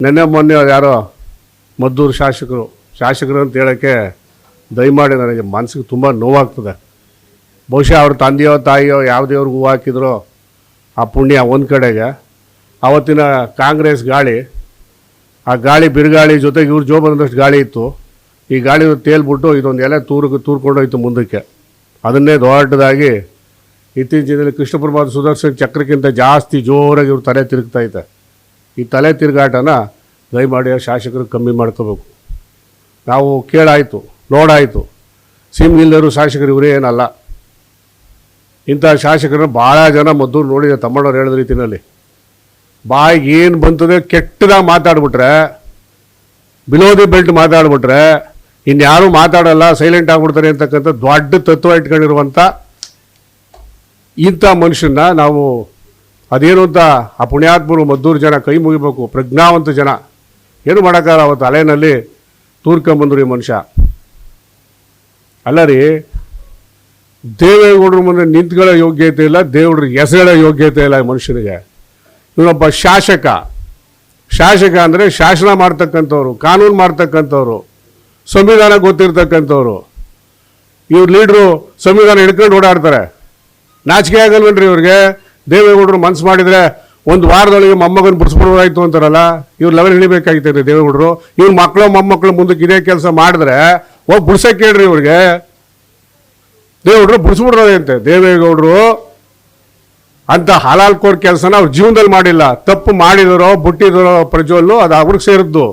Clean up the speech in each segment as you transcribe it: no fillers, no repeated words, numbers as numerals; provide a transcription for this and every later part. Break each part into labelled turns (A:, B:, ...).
A: ನೆನ್ನೆ ಮೊನ್ನೆ ಯಾರೋ ಮದ್ದೂರು ಶಾಸಕರು ಅಂತ ಹೇಳೋಕ್ಕೆ ದಯಮಾಡಿ ನನಗೆ ಮನಸ್ಸಿಗೆ ತುಂಬ ನೋವಾಗ್ತದೆ. ಬಹುಶಃ ಅವ್ರ ತಂದೆಯೋ ತಾಯಿಯೋ ಯಾವುದೇವ್ರಿಗೆ ಹೂವು ಹಾಕಿದ್ರೋ ಆ ಪುಣ್ಯ ಒಂದು ಕಡೆಗೆ, ಆವತ್ತಿನ ಕಾಂಗ್ರೆಸ್ ಗಾಳಿ, ಆ ಗಾಳಿ ಬಿರುಗಾಳಿ ಜೊತೆಗೆ ಇವ್ರ ಜೋ ಬಂದಷ್ಟು ಗಾಳಿ ಇತ್ತು. ಈ ಗಾಳಿ ತೇಲ್ಬಿಟ್ಟು ಇದೊಂದು ಎಲೆ ತೂರ್ಕೊಂಡೋಯ್ತು ಮುಂದಕ್ಕೆ. ಅದನ್ನೇ ದೊಡ್ಡದಾಗಿ ಇತ್ತೀಚಿನ ದಿನದಲ್ಲಿ ಕೃಷ್ಣ ಪ್ರಭಾತ್ ಸುದರ್ಶನ್ ಚಕ್ರಕ್ಕಿಂತ ಜಾಸ್ತಿ ಜೋರಾಗಿ ಇವ್ರು ತಲೆ ತಿರುಗ್ತೈತೆ. ಈ ತಲೆ ತಿರುಗಾಟನ ದಯಮಾಡಿ ಶಾಸಕರು ಕಮ್ಮಿ ಮಾಡ್ಕೋಬೇಕು. ನಾವು ಕೇಳಾಯಿತು, ನೋಡಾಯಿತು, ಸಿಮ್ಗಿಲ್ಲರು ಶಾಸಕರು ಇವರೇ ಏನಲ್ಲ. ಇಂಥ ಶಾಸಕರನ್ನ ಭಾಳ ಜನ ಮದ್ದೂರು ನೋಡಿದೆ. ತಮ್ಮಣ್ಣವ್ರು ಹೇಳಿದ ರೀತಿಯಲ್ಲಿ ಬಾಯಿಗೆ ಏನು ಬಂತದೆ ಕೆಟ್ಟದಾಗ ಮಾತಾಡ್ಬಿಟ್ರೆ, ಬಿಲೋದಿ ಬೆಲ್ಟ್ ಮಾತಾಡ್ಬಿಟ್ರೆ ಇನ್ಯಾರೂ ಮಾತಾಡಲ್ಲ, ಸೈಲೆಂಟ್ ಆಗ್ಬಿಡ್ತಾರೆ ಅಂತಕ್ಕಂಥ ದೊಡ್ಡ ತತ್ವ ಇಟ್ಕೊಂಡಿರುವಂಥ ಇಂಥ ಮನುಷ್ಯನ ನಾವು ಅದೇನು ಅಂತ ಆ ಪುಣ್ಯಾತ್ಮರು ಮದ್ದೂರು ಜನ ಕೈ ಮುಗಿಬೇಕು. ಪ್ರಜ್ಞಾವಂತ ಜನ ಏನು ಮಾಡೋಕ್ಕಾಗಲ್ಲ. ಅವತ್ತು ಅಲೆನಲ್ಲಿ ತೂರ್ಕೊಂಬಂದ್ರು ಈ ಮನುಷ್ಯ. ಅಲ್ಲ ರೀ, ದೇವೇಗೌಡರ ಮುಂದೆ ನಿಂತ್ಕೊಳ್ಳೋ ಯೋಗ್ಯತೆ ಇಲ್ಲ, ದೇವ್ರಿಗೆ ಹೆಸಗಳ ಯೋಗ್ಯತೆ ಇಲ್ಲ ಈ ಮನುಷ್ಯನಿಗೆ. ಇವನೊಬ್ಬ ಶಾಸಕ ಅಂದರೆ ಶಾಸನ ಮಾಡ್ತಕ್ಕಂಥವ್ರು, ಕಾನೂನು ಮಾಡ್ತಕ್ಕಂಥವ್ರು, ಸಂವಿಧಾನ ಗೊತ್ತಿರ್ತಕ್ಕಂಥವ್ರು. ಇವ್ರ ಲೀಡ್ರು ಸಂವಿಧಾನ ಹಿಡ್ಕೊಂಡು ಓಡಾಡ್ತಾರೆ. ನಾಚಿಕೆ ಆಗಲ್ವನ್ರಿ ಇವ್ರಿಗೆ? ದೇವೇಗೌಡರು ಮನಸ್ಸು ಮಾಡಿದರೆ ಒಂದು ವಾರದೊಳಗೆ ಮೊಮ್ಮಗನ ಬಿಡಿಸ್ಬಿಡೋದಾಯ್ತು ಅಂತಾರಲ್ಲ, ಇವ್ರು ಲೆವೆಲ್ ಹಿಡಿಬೇಕಾಗಿತ್ತು ರೀ ದೇವೇಗೌಡರು. ಇವ್ರ ಮಕ್ಕಳು ಮೊಮ್ಮಕ್ಕಳು ಮುಂದಕ್ಕೆ ಇದೇ ಕೆಲಸ ಮಾಡಿದ್ರೆ ಹೋಗಿ ಬಿಡ್ಸಕ್ಕೆ ಹೇಳ್ರಿ ಇವ್ರಿಗೆ. ದೇವೇಗೌಡರು ಬಿಡಿಸ್ಬಿಡ್ರೋದೆ ಅಂತೆ. ದೇವೇಗೌಡರು ಅಂತ ಹಲಾಲ್ಕೋರ್ ಕೆಲಸನ ಅವ್ರ ಜೀವನದಲ್ಲಿ ಮಾಡಿಲ್ಲ. ತಪ್ಪು ಮಾಡಿದರೋ ಬಿಟ್ಟಿದರೋ ಪ್ರಜ್ವಲ್ಲು ಅದು ಅವ್ರಿಗೆ ಸೇರಿದ್ದು.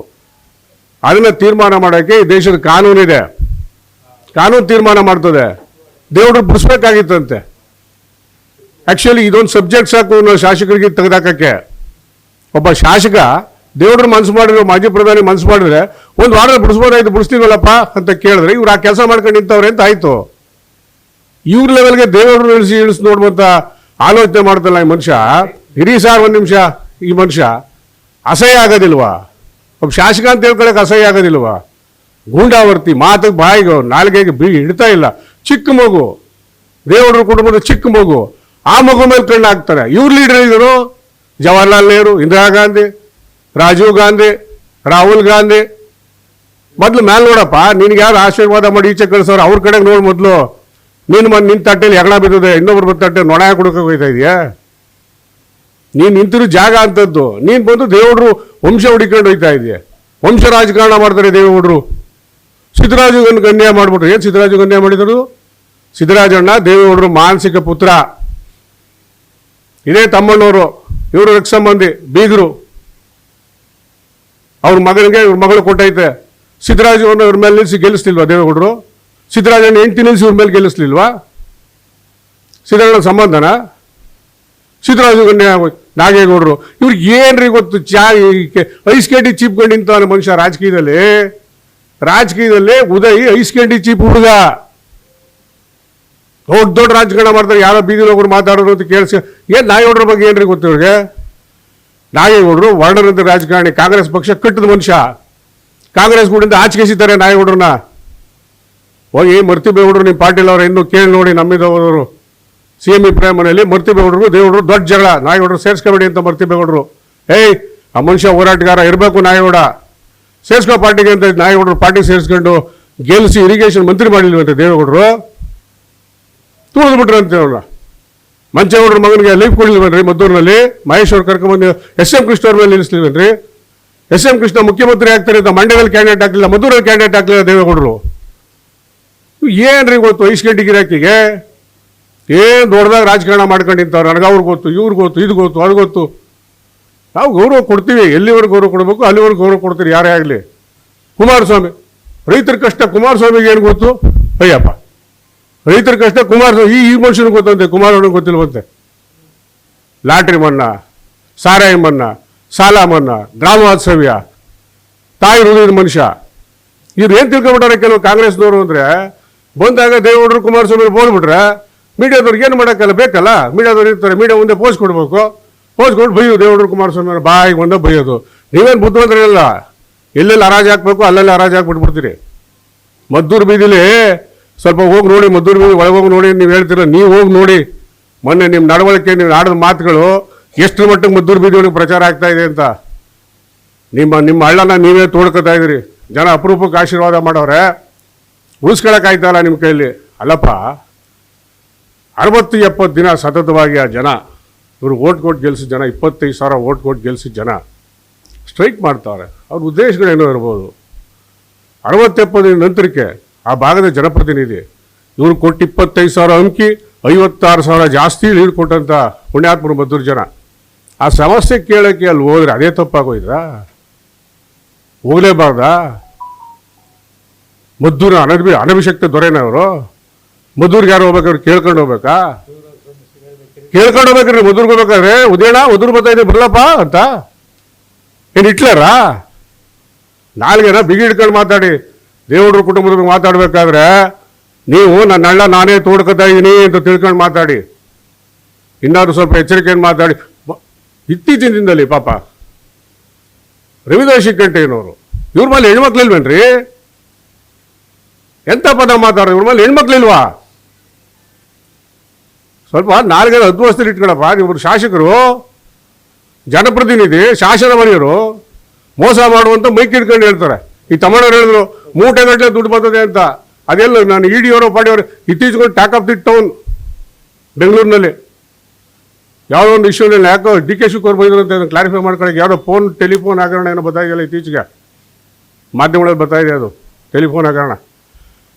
A: ಅದನ್ನು ತೀರ್ಮಾನ ಮಾಡೋಕ್ಕೆ ಈ ದೇಶದ ಕಾನೂನಿದೆ, ಕಾನೂನು ತೀರ್ಮಾನ ಮಾಡ್ತದೆ. ದೇವೇಗೌಡರು ಬಿಡಿಸ್ಬೇಕಾಗಿತ್ತಂತೆ. ಆ್ಯಕ್ಚುಲಿ ಇದೊಂದು ಸಬ್ಜೆಕ್ಟ್ ಸಾಕು ಶಾಸಕರಿಗೆ ತೆಗೆದಾಕಕ್ಕೆ. ಒಬ್ಬ ಶಾಸಕ ದೇವ್ರ ಮನಸ್ಸು ಮಾಡಿದ್ರು, ಮಾಜಿ ಪ್ರಧಾನಿ ಮನಸ್ಸು ಮಾಡಿದ್ರೆ ಒಂದು ವಾರದಲ್ಲಿ ಬಿಡಿಸ್ಬೋದಾಯ್ತು, ಬಿಡಿಸ್ತೀವಲ್ಲಪ್ಪ ಅಂತ ಕೇಳಿದ್ರೆ ಇವ್ರು ಆ ಕೆಲಸ ಮಾಡ್ಕೊಂಡು ನಿಂತವ್ರೆ ಅಂತ ಆಯಿತು. ಇವ್ರ ಲೆವೆಲ್ಗೆ ದೇವೇಗೌಡರು ಇಳಿಸಿ ನೋಡುವಂಥ ಆಲೋಚನೆ ಮಾಡ್ತಲ್ಲ ಈ ಮನುಷ್ಯ. ಇಡೀ ಸಾರ್ ಒಂದು ನಿಮಿಷ, ಈ ಮನುಷ್ಯ ಅಸಹ್ಯ ಆಗೋದಿಲ್ವಾ? ಒಬ್ಬ ಶಾಸಕ ಅಂತ ಹೇಳ್ಕೊಳಕ್ಕೆ ಅಸಹ್ಯ ಆಗೋದಿಲ್ವಾ? ಗೂಂಡಾವರ್ತಿ, ಮಾತಿಗೆ ಬಾಯಿಗೆ ನಾಲ್ಗೆಗೆ ಹಿಡ್ತಾ ಇಲ್ಲ. ಚಿಕ್ಕ ಮಗು, ದೇವೇಗೌಡರು ಕುಟುಂಬದ ಚಿಕ್ಕ ಮಗು, ಆ ಮಗು ಮೇಲೆ ಕಣ್ಣು ಹಾಕ್ತಾರೆ. ಇವ್ರ ಲೀಡರ್ ಇದ್ರು ಜವಾಹರ್ಲಾಲ್ ನೆಹರು, ಇಂದಿರಾ ಗಾಂಧಿ, ರಾಜೀವ್ ಗಾಂಧಿ, ರಾಹುಲ್ ಗಾಂಧಿ. ಮೊದಲು ಮೇಲೆ ನೋಡಪ್ಪ, ನಿನ್ಗೆ ಯಾರು ಆಶೀರ್ವಾದ ಮಾಡಿ ಈಚೆ ಕಳಿಸೋರು ಅವ್ರ ಕಡೆಗೆ ನೋಡಿ. ಮೊದಲು ನಿನ್ನ ತಟ್ಟೆಯಲ್ಲಿ ಹೆಗಣ ಬಿದ್ದದೆ, ಇನ್ನೊಬ್ರು ತಟ್ಟೆ ನೊಣ ಕೊಡೋಕೆ ಹೋಗ್ತಾ ಇದೆಯಾ? ನೀನು ನಿಂತಿರೋ ಜಾಗ ಅಂಥದ್ದು. ನೀನು ಬಂದು ದೇವೇಗೌಡರು ವಂಶ ಹುಡಿಕೊಂಡು ಹೋಗ್ತಾ ಇದೆಯಾ? ವಂಶ ರಾಜಕಾರಣ ಮಾಡ್ತಾರೆ ದೇವೇಗೌಡರು. ಸಿದ್ದರಾಜುಗನ್ನ ಗಣ್ಯ ಮಾಡಿಬಿಟ್ರು. ಏನು ಸಿದ್ದರಾಜು ಗಣ್ಯ ಮಾಡಿದರು? ಸಿದ್ದರಾಜಣ್ಣ ದೇವೇಗೌಡರು ಮಾನಸಿಕ ಪುತ್ರ. ಇದೇ ತಮ್ಮಣ್ಣವರು, ಇವರು ರಕ್ಷ ಸಂಬಂಧಿ, ಬೀಗರು. ಅವ್ರ ಮಗನಿಗೆ ಇವ್ರ ಮಗಳು ಕೊಟ್ಟೈತೆ. ಸಿದ್ದರಾಜುವನ್ನು ಇವ್ರ ಮೇಲೆ ನಿಲ್ಲಿಸಿ ಗೆಲ್ಲಿಸ್ಲಿಲ್ವಾ ದೇವೇಗೌಡರು? ಸಿದ್ದರಾಜಣ್ಣ ಹೆಂಡತಿ ನಿಲ್ಲಿಸಿ ಇವ್ರ ಮೇಲೆ ಗೆಲ್ಲಿಸ್ಲಿಲ್ವಾ? ಸಿದ್ದರಾಮಯ್ಯ ಸಂಬಂಧನ? ಸಿದ್ದರಾಜು ನಾಗೇಗೌಡರು ಇವ್ರಿಗೆ ಏನ್ರಿ ಗೊತ್ತು? ಐಸ್ ಕ್ಯಾಂಡಿ ಚೀಪ್ಕೊಂಡು ನಿಂತಾನೆ ಮನುಷ್ಯ ರಾಜಕೀಯದಲ್ಲಿ ಉದಯ್ ಐಸ್ ಕ್ಯಾಂಡಿ ಚೀಪ್ ಹುಡುಗ. ದೊಡ್ಡ ರಾಜಕಾರಣ ಮಾಡ್ತಾರೆ. ಯಾರೋ ಬೀದಿಲಿ ಹೋಗ್ರು ಮಾತಾಡೋರು ಅಂತ ಕೇಳಿಸಿ. ಏನು ನಾಗೇಗೌಡರ ಬಗ್ಗೆ ಏನ್ರಿ ಗೊತ್ತು ಇವ್ರಿಗೆ? ನಾಗೇಗೌಡರು ವರ್ಣರಂತ ರಾಜಕಾರಣಿ, ಕಾಂಗ್ರೆಸ್ ಪಕ್ಷ ಕಟ್ಟಿದ ಮನುಷ್ಯ. ಕಾಂಗ್ರೆಸ್ ಕೂಡಿಂದ ಆಚೆಗೆಸಿದ್ದಾರೆ ನಾಗೇಗೌಡರನ್ನ. ಹೋಗಿ ಮರ್ತಿಬೇಗೌಡರು ನಿಮ್ಮ ಪಾಟೀಲ್ ಅವರು ಇನ್ನೂ ಕೇಳಿ ನೋಡಿ. ನಮ್ಮಿದವರು CM ಮನೆಯಲ್ಲಿ ಮರ್ತಿಬೇಗೌಡರು ದೇವೇಗೌಡರು ದೊಡ್ಡ ಜಗಳ. ನಾಗೇಗೌಡರು ಸೇರಿಸ್ಕೋಬೇಡಿ ಅಂತ ಮರ್ತಿಬೇಗೌಡರು. ಆ ಮನುಷ್ಯ ಹೋರಾಟಗಾರ ಇರಬೇಕು ನಾಗೇಗೌಡ, ಸೇರಿಸ್ಕೋ ಪಾರ್ಟಿಗೆ ಅಂತ ನಾಗೇಗೌಡರು ಪಾರ್ಟಿಗೆ ಸೇರಿಸ್ಕೊಂಡು ಗೆಲ್ಲಿಸಿ ಇರಿಗೇಷನ್ ಮಂತ್ರಿ ಮಾಡಿಲ್ವಂತೆ ದೇವೇಗೌಡರು. ತುಳಿದು ಬಿಟ್ರು ಅಂತ ಹೇಳೋಣ. ಮಂಚೇಗೌಡರ ಮಗನಿಗೆ ಲೈಫ್ ಕೊಡಲಿಲ್ವನ್ರಿ ಮದ್ದೂರಿನಲ್ಲಿ? ಮಹೇಶ್ವರ್ ಕರ್ಕೊಂಡ್ಬಂದು SM ಕೃಷ್ಣ ಅವ್ರ ಮೇಲೆ ನಿಲ್ಲಿಸ್ಲಿಲ್ವನ್ರಿ? SM ಕೃಷ್ಣ ಮುಖ್ಯಮಂತ್ರಿ ಆಗ್ತಾರೆ ಅಂತ ಮಂಡ್ಯದಲ್ಲಿ ಕ್ಯಾಂಡಿಡೇಟ್ ಆಗಲಿಲ್ಲ, ಮದ್ದೂರಲ್ಲಿ ಕ್ಯಾಂಡಿಡೇಟ್ ಆಗಲಿಲ್ಲ ದೇವೇಗೌಡರು. ಏನ್ರಿ ಗೊತ್ತು ಐಸ್ ಗಂಟೆ ಗಿರಾಕಿಗೆ? ಏನು ದೊಡ್ಡದಾಗ ರಾಜಕಾರಣ ಮಾಡ್ಕೊಂಡು ನಿಂತವ್ರು. ನನಗೆ ಅವ್ರಿಗೆ ಗೊತ್ತು, ಇವ್ರಿಗೆ ಗೊತ್ತು, ಇದು ಗೊತ್ತು, ಅದು ಗೊತ್ತು. ನಾವು ಗೌರವ ಕೊಡ್ತೀವಿ, ಎಲ್ಲಿವರೆಗೆ ಗೌರವ ಕೊಡಬೇಕು ಅಲ್ಲಿವರೆಗೆ ಗೌರವ ಕೊಡ್ತೀರಿ ಯಾರೇ ಆಗಲಿ. ಕುಮಾರಸ್ವಾಮಿ, ರೈತರ ಕಷ್ಟ ಕುಮಾರಸ್ವಾಮಿಗೆ ಏನು ಗೊತ್ತು? ಅಯ್ಯಪ್ಪ, ರೈತರ ಕಷ್ಟ ಕುಮಾರಸ್ವಾಮಿ ಈ ಮನುಷ್ಯನಿಗೆ ಗೊತ್ತಂತೆ, ಕುಮಾರಸ್ವಾಮಿಗೆ ಗೊತ್ತಿಲ್ವಂತೆ. ಲಾಟ್ರಿ ಮನ್ನಾ, ಸಾರಾಯಿ ಮನ್ನಾ, ಸಾಲ ಮನ್ನಾ, ಗ್ರಾಮ ವಾಸ್ತವ್ಯ, ತಾಯಿ ಹೃದಯದ ಮನುಷ್ಯ. ಇವ್ರು ಏನು ತಿಳ್ಕೊಂಬಿಟ್ಟಾರೆ ಕೆಲವು ಕಾಂಗ್ರೆಸ್ನವರು ಅಂದರೆ, ಬಂದಾಗ ದೇವೇಗೌಡರು ಕುಮಾರಸ್ವಾಮಿ ಬೋಲ್ಬಿಟ್ರೆ ಮೀಡಿಯಾದವ್ರಿಗೆ ಏನು ಮಾಡೋಕ್ಕಲ್ಲ, ಬೇಕಲ್ಲ ಮೀಡಿಯಾದವ್ರು ಇರ್ತಾರೆ. ಮೀಡಿಯಾ ಮುಂದೆ ಪೋಸ್ಟ್ ಕೊಡಬೇಕು, ಪೋಸ್ಟ್ ಕೊಟ್ಟು ಬೈಯೋದು ದೇವೇಗೌಡರು ಕುಮಾರಸ್ವಾಮಿ ಬಾಯಿಗೆ ಬಂದ ಬೈಯೋದು. ನೀವೇನು ಬುದ್ಧಿವಂತರಿಲ್ಲ, ಎಲ್ಲೆಲ್ಲಿ ಹರಾಜು ಹಾಕ್ಬೇಕು ಅಲ್ಲೆಲ್ಲ ಹರಾಜು ಹಾಕ್ಬಿಟ್ಬಿಡ್ತೀರಿ. ಮದ್ದೂರು ಬೀದಿಲಿ ಸ್ವಲ್ಪ ಹೋಗಿ ನೋಡಿ, ಮದ್ದೂರು ಬೀದಿ ಒಳಗೋಗಿ ನೋಡಿ. ನೀವು ಹೇಳ್ತೀರ, ನೀವು ಹೋಗಿ ನೋಡಿ. ಮೊನ್ನೆ ನಿಮ್ಮ ನಡವಳಿಕೆ, ನೀವು ಆಡಿದ ಮಾತುಗಳು ಎಷ್ಟರ ಮಟ್ಟಿಗೆ ಮದ್ದೂರು ಬೀದಿ ಒಳಗೆ ಪ್ರಚಾರ ಆಗ್ತಾ ಇದೆ ಅಂತ. ನಿಮ್ಮ ಹಳ್ಳನ ನೀವೇ ತೋಡ್ಕೊತಾ ಇದ್ದೀರಿ. ಜನ ಅಪರೂಪಕ್ಕೆ ಆಶೀರ್ವಾದ ಮಾಡವ್ರೆ, ಉಳಿಸ್ಕೊಳಕ್ಕಾಯ್ತಲ್ಲ ನಿಮ್ಮ ಕೈಲಿ. ಅಲ್ಲಪ್ಪ, 60-70 ದಿನ ಸತತವಾಗಿ ಆ ಜನ, ಇವರು ಓಟ್ ಕೊಟ್ಟು ಗೆಲ್ಸಿದ ಜನ, 25,000 ಓಟ್ ಕೊಟ್ಟು ಗೆಲ್ಸಿದ ಜನ ಸ್ಟ್ರೈಕ್ ಮಾಡ್ತಾರೆ. ಅವ್ರ ಉದ್ದೇಶಗಳೇನೋ ಇರ್ಬೋದು. 60-70 ದಿನ ನಂತರಕ್ಕೆ ಆ ಭಾಗದ ಜನಪ್ರತಿನಿಧಿ ಇವ್ರು ಕೊಟ್ಟು 25,000 ಅಂಕಿ 56,000 ಜಾಸ್ತಿ ಲೀಡ್ ಕೊಟ್ಟಂಥ ಪುಣ್ಯಾತ್ಮರು ಮದ್ದೂರು ಜನ ಆ ಸಮಸ್ಯೆ ಕೇಳೋಕ್ಕೆ ಅಲ್ಲಿ ಹೋದ್ರೆ ಅದೇ ತಪ್ಪಾಗೋಯ್ತಾ? ಹೋಗಲೇಬಾರ್ದಾ? ಮದ್ದೂರು ಅನಭಿಷಕ್ತ ದೊರೆನವರು ಮದ್ದೂರಿಗೆ ಯಾರು ಹೋಗ್ಬೇಕಾದ್ರೆ ಕೇಳ್ಕೊಂಡು ಹೋಗ್ಬೇಕಾ? ಕೇಳ್ಕೊಂಡು ಹೋಗ್ಬೇಕ್ರಿ ಮದ್ದೂರ್ಗೆ ಹೋಗ್ಬೇಕಾದ್ರೆ. ಉದಯಣ ಮದ್ದೂರು ಬರ್ತಾ ಇದೆ ಬರಲಪ್ಪ ಅಂತ ಏನು ಹಿಟ್ಲರಾ? ನಾಲ್ಗೆನ ಬಿಗಿ ಹಿಡ್ಕೊಂಡು ಮಾತಾಡಿ ದೇವ್ರ ಕುಟುಂಬದ ಮಾತಾಡಬೇಕಾದ್ರೆ ನೀವು ನನ್ನ ಹಳ್ಳ ನಾನೇ ತೋಡ್ಕೊತಾ ಇದ್ದೀನಿ ಅಂತ ತಿಳ್ಕೊಂಡು ಮಾತಾಡಿ. ಇನ್ನಾದ್ರು ಸ್ವಲ್ಪ ಎಚ್ಚರಿಕೆಯನ್ನು ಮಾತಾಡಿ. ಇತ್ತೀಚಿನ ದಿನದಲ್ಲಿ ಪಾಪ ರವಿದಾಸ್ ಕಂಠಯ್ಯನವರು ಇವ್ರ ಮೇಲೆ ಹೆಣ್ಮಕ್ಳಿಲ್ವೇನ್ರಿ? ಎಂಥ ಪದ ಮಾತಾಡೋದು, ಇವ್ರ ಮೇಲೆ ಹೆಣ್ಮಕ್ಳಿಲ್ವಾ? ಸ್ವಲ್ಪ ನಾಲ್ಗೆನ ಅದ್ವಸ್ತರು ಇಟ್ಕೊಳಪ್ಪ. ಇವರು ಶಾಸಕರು, ಜನಪ್ರತಿನಿಧಿ, ಶಾಸನ ಮನೆಯವರು ಮೋಸ ಮಾಡುವಂತ ಮೈಕ್ ಇಟ್ಕೊಂಡು ಹೇಳ್ತಾರೆ. ಈ ತಮಿಳವ್ರು ಹೇಳಿದ್ರು ಮೂಟೆ ಗಟ್ಟಲೆ ದುಡ್ಡು ಬರ್ತದೆ ಅಂತ. ಅದೆಲ್ಲ ನಾನು ಇಡಿಯವರು ಪಾಡಿಯವರು ಇತ್ತೀಚೆಗೆ ಟಾಕ್ ಆಫ್ ದಿ ಟೌನ್ ಬೆಂಗಳೂರಿನಲ್ಲಿ ಯಾವುದೋ ಒಂದು ಇಶ್ಯೂನಲ್ಲಿ ಯಾಕೋ DK ಶಿವಕುಮಾರ್ ಬಂದಿದ್ರು ಅಂತ ಕ್ಲಾರಿಫೈ ಮಾಡ್ಕೊಳ್ಳೋಕೆ ಯಾವುದೋ ಟೆಲಿಫೋನ್ ಹಗರಣ ಏನೋ ಬರ್ತಾಯಿದೆಯಲ್ಲ ಇತ್ತೀಚೆಗೆ ಮಾಧ್ಯಮಗಳಲ್ಲಿ ಬರ್ತಾಯಿದೆ. ಅದು ಟೆಲಿಫೋನ್ ಹಗರಣ,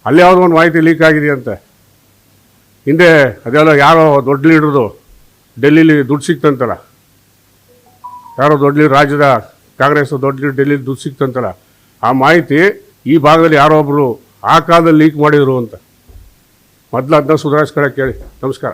A: ಅಲ್ಲಿ ಯಾವುದೋ ಒಂದು ಮಾಹಿತಿ ಲೀಕ್ ಆಗಿದೆಯಂತೆ. ಹಿಂದೆ ಅದೆಲ್ಲ ಯಾರೋ ದೊಡ್ಡ ಲೀಡ್ರದು ಡೆಲ್ಲಿಲಿ ದುಡ್ಡು ಸಿಕ್ತಂತಲ್ಲ, ಯಾರೋ ದೊಡ್ಡ ಲೀಡ್, ರಾಜ್ಯದ ಕಾಂಗ್ರೆಸ್ ದೊಡ್ಡ ಲೀಡ್ ಡೆಲ್ಲಿಲಿ ದುಡ್ಡು ಸಿಕ್ತಂತಲ್ಲ, ಆ ಮಾಹಿತಿ ಈ ಭಾಗದಲ್ಲಿ ಯಾರೋ ಒಬ್ಬರು ಆ ಕಾಲದಲ್ಲಿ ಲೀಕ್ ಮಾಡಿದರು ಅಂತ. ಮೊದಲು ಅದನ್ನ ಸುಧಾರಿಸ್ಕೊಳ್ಳೋಕೆ ಕೇಳಿ. ನಮಸ್ಕಾರ.